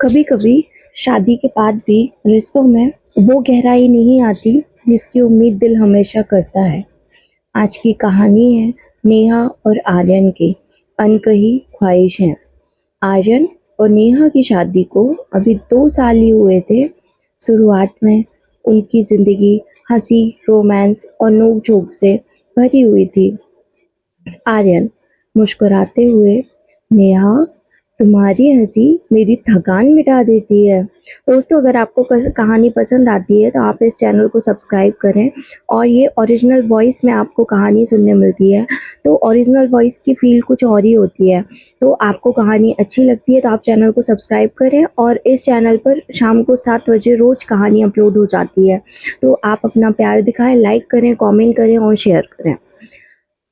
कभी कभी शादी के बाद भी रिश्तों में वो गहराई नहीं आती जिसकी उम्मीद दिल हमेशा करता है। आज की कहानी है नेहा और आर्यन की अनकही ख्वाहिशें। आर्यन और नेहा की शादी को अभी 2 साल ही हुए थे। शुरुआत में उनकी जिंदगी हंसी, रोमांस और नोक झोंक से भरी हुई थी। आर्यन मुस्कुराते हुए, नेहा, तुम्हारी हंसी मेरी थकान मिटा देती है। दोस्तों, अगर आपको कहानी पसंद आती है तो आप इस चैनल को सब्सक्राइब करें। और ये ओरिजिनल वॉइस में आपको कहानी सुनने मिलती है, तो ओरिजिनल वॉइस की फील कुछ और ही होती है। तो आपको कहानी अच्छी लगती है तो आप चैनल को सब्सक्राइब करें। और इस चैनल पर शाम को 7 बजे रोज़ कहानी अपलोड हो जाती है, तो आप अपना प्यार दिखाएं, लाइक करें, कमेंट करें और शेयर करें।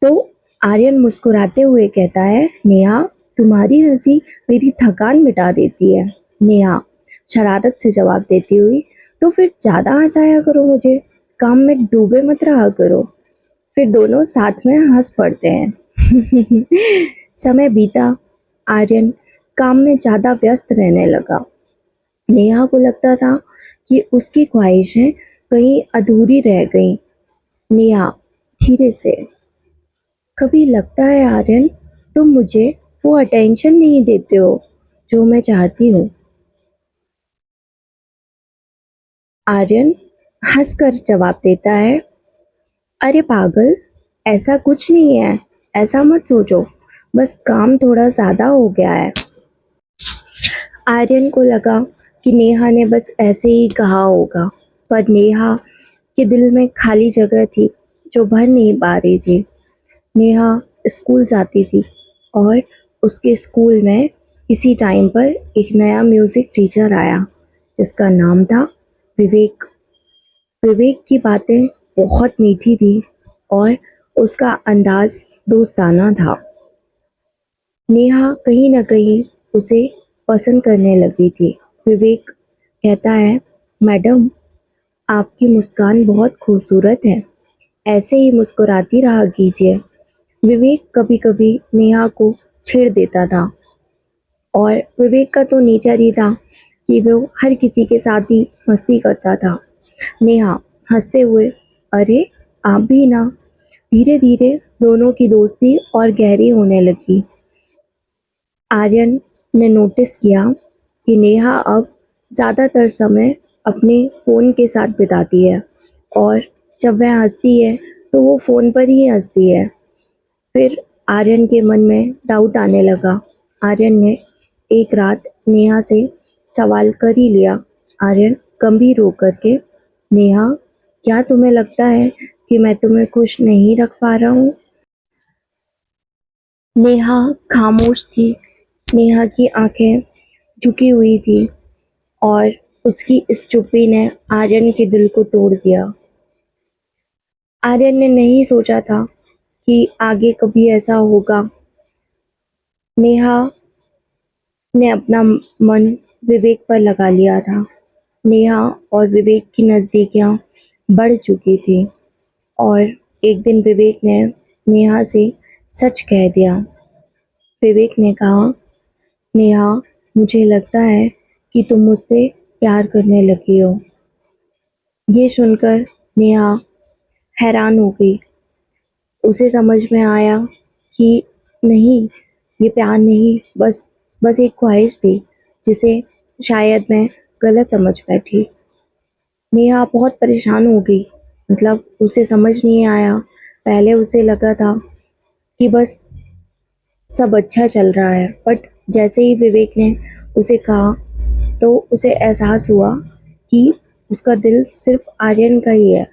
तो आर्यन मुस्कुराते हुए कहता है, नेहा, तुम्हारी हंसी मेरी थकान मिटा देती है। नेहा शरारत से जवाब देती हुई, तो फिर ज़्यादा हंसाया करो मुझे, काम में डूबे मत रहा करो। फिर दोनों साथ में हंस पड़ते हैं। समय बीता, आर्यन काम में ज़्यादा व्यस्त रहने लगा। नेहा को लगता था कि उसकी ख्वाहिशें कहीं अधूरी रह गईं। नेहा धीरे से, कभी लगता है आर्यन, तुम मुझे वो अटेंशन नहीं देते हो जो मैं चाहती हूँ। आर्यन हंसकर जवाब देता है, अरे पागल, ऐसा कुछ नहीं है, ऐसा मत सोचो, बस काम थोड़ा ज़्यादा हो गया है। आर्यन को लगा कि नेहा ने बस ऐसे ही कहा होगा, पर नेहा के दिल में खाली जगह थी जो भर नहीं पा रही थी। नेहा स्कूल जाती थी और उसके स्कूल में इसी टाइम पर एक नया म्यूज़िक टीचर आया जिसका नाम था विवेक। विवेक की बातें बहुत मीठी थी और उसका अंदाज दोस्ताना था। नेहा कहीं न कहीं उसे पसंद करने लगी थी। विवेक कहता है, मैडम, आपकी मुस्कान बहुत खूबसूरत है, ऐसे ही मुस्कुराती रहा कीजिए। विवेक कभी-कभी नेहा को छेड़ देता था और विवेक का तो नेचर ही था कि वो हर किसी के साथ ही मस्ती करता था। नेहा हंसते हुए, अरे आप भी ना। धीरे धीरे दोनों की दोस्ती और गहरी होने लगी। आर्यन ने नोटिस किया कि नेहा अब ज़्यादातर समय अपने फ़ोन के साथ बिताती है और जब वह हंसती है तो वो फ़ोन पर ही हंसती है। फिर आर्यन के मन में डाउट आने लगा। आर्यन ने एक रात नेहा से सवाल कर ही लिया। आर्यन गंभीर होकर के, नेहा, क्या तुम्हें लगता है कि मैं तुम्हें खुश नहीं रख पा रहा हूँ? नेहा खामोश थी। नेहा की आंखें झुकी हुई थी और उसकी इस चुप्पी ने आर्यन के दिल को तोड़ दिया। आर्यन ने नहीं सोचा था कि आगे कभी ऐसा होगा। नेहा ने अपना मन विवेक पर लगा लिया था। नेहा और विवेक की नज़दीकियाँ बढ़ चुकी थी और एक दिन विवेक ने नेहा से सच कह दिया। विवेक ने कहा, नेहा, मुझे लगता है कि तुम मुझसे प्यार करने लगी हो। ये सुनकर नेहा हैरान हो गई। उसे समझ में आया कि नहीं, ये प्यार नहीं, बस एक ख्वाहिश थी जिसे शायद मैं गलत समझ बैठी। नेहा बहुत परेशान हो गई। मतलब उसे समझ नहीं आया। पहले उसे लगा था कि बस सब अच्छा चल रहा है, बट जैसे ही विवेक ने उसे कहा तो उसे एहसास हुआ कि उसका दिल सिर्फ आर्यन का ही है।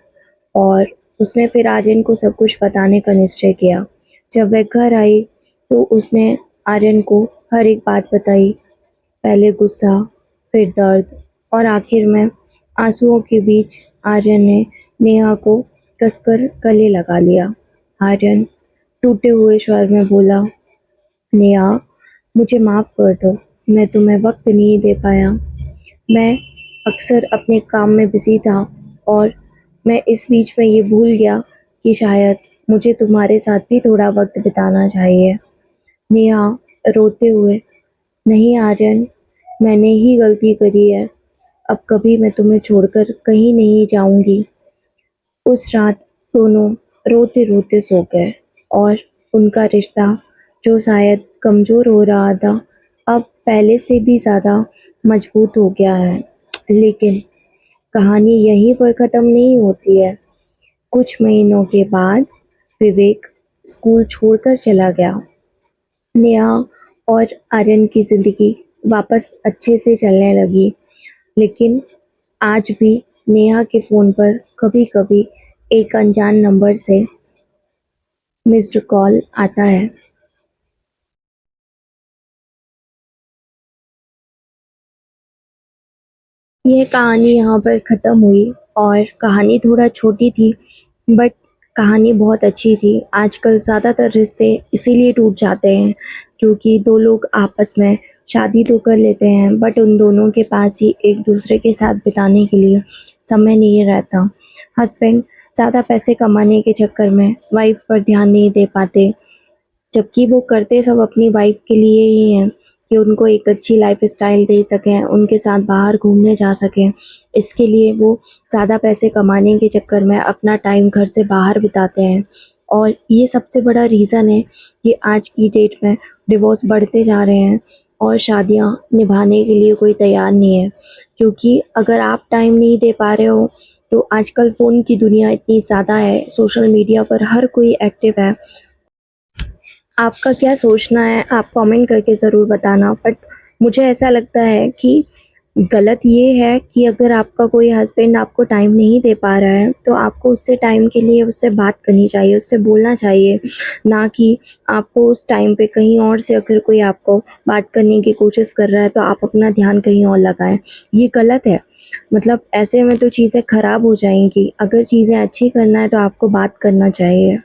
और उसने फिर आर्यन को सब कुछ बताने का निश्चय किया। जब वह घर आई तो उसने आर्यन को हर एक बात बताई। पहले गुस्सा, फिर दर्द और आखिर में आंसुओं के बीच आर्यन ने नेहा को कसकर गले लगा लिया। आर्यन टूटे हुए स्वर में बोला, नेहा, मुझे माफ़ कर दो, मैं तुम्हें वक्त नहीं दे पाया। मैं अक्सर अपने काम में बिज़ी था और मैं इस बीच में ये भूल गया कि शायद मुझे तुम्हारे साथ भी थोड़ा वक्त बिताना चाहिए। नेहा रोते हुए, नहीं आर्यन, मैंने ही गलती करी है। अब कभी मैं तुम्हें छोड़कर कहीं नहीं जाऊँगी। उस रात दोनों रोते-रोते सो गए और उनका रिश्ता जो शायद कमज़ोर हो रहा था, अब पहले से भी ज़्यादा मज़बूत हो गया है। लेकिन कहानी यहीं पर ख़त्म नहीं होती है। कुछ महीनों के बाद विवेक स्कूल छोड़कर चला गया। नेहा और आर्यन की ज़िंदगी वापस अच्छे से चलने लगी, लेकिन आज भी नेहा के फ़ोन पर कभी-कभी एक अनजान नंबर से मिस्ड कॉल आता है। यह कहानी यहाँ पर ख़त्म हुई और कहानी थोड़ा छोटी थी, बट कहानी बहुत अच्छी थी। आजकल ज़्यादातर रिश्ते इसीलिए टूट जाते हैं क्योंकि 2 लोग आपस में शादी तो कर लेते हैं, बट उन दोनों के पास ही एक दूसरे के साथ बिताने के लिए समय नहीं रहता। हस्बैंड ज़्यादा पैसे कमाने के चक्कर में वाइफ़ पर ध्यान नहीं दे पाते। जबकि वो करते सब अपनी वाइफ के लिए ही हैं कि उनको एक अच्छी लाइफ़स्टाइल दे सकें, उनके साथ बाहर घूमने जा सकें। इसके लिए वो ज़्यादा पैसे कमाने के चक्कर में अपना टाइम घर से बाहर बिताते हैं और ये सबसे बड़ा रीज़न है कि आज की डेट में डिवोर्स बढ़ते जा रहे हैं और शादियाँ निभाने के लिए कोई तैयार नहीं है। क्योंकि अगर आप टाइम नहीं दे पा रहे हो, तो आजकल फ़ोन की दुनिया इतनी ज़्यादा है, सोशल मीडिया पर हर कोई एक्टिव है। आपका क्या सोचना है आप कमेंट करके ज़रूर बताना, बट मुझे ऐसा लगता है कि गलत ये है कि अगर आपका कोई हस्बैंड आपको टाइम नहीं दे पा रहा है, तो आपको उससे टाइम के लिए उससे बात करनी चाहिए, उससे बोलना चाहिए, ना कि आपको उस टाइम पे कहीं और से अगर कोई आपको बात करने की कोशिश कर रहा है, तो आप अपना ध्यान कहीं और लगाएँ। ये गलत है, मतलब ऐसे में तो चीज़ें ख़राब हो जाएँगी। अगर चीज़ें अच्छी करना है, तो आपको बात करना चाहिए।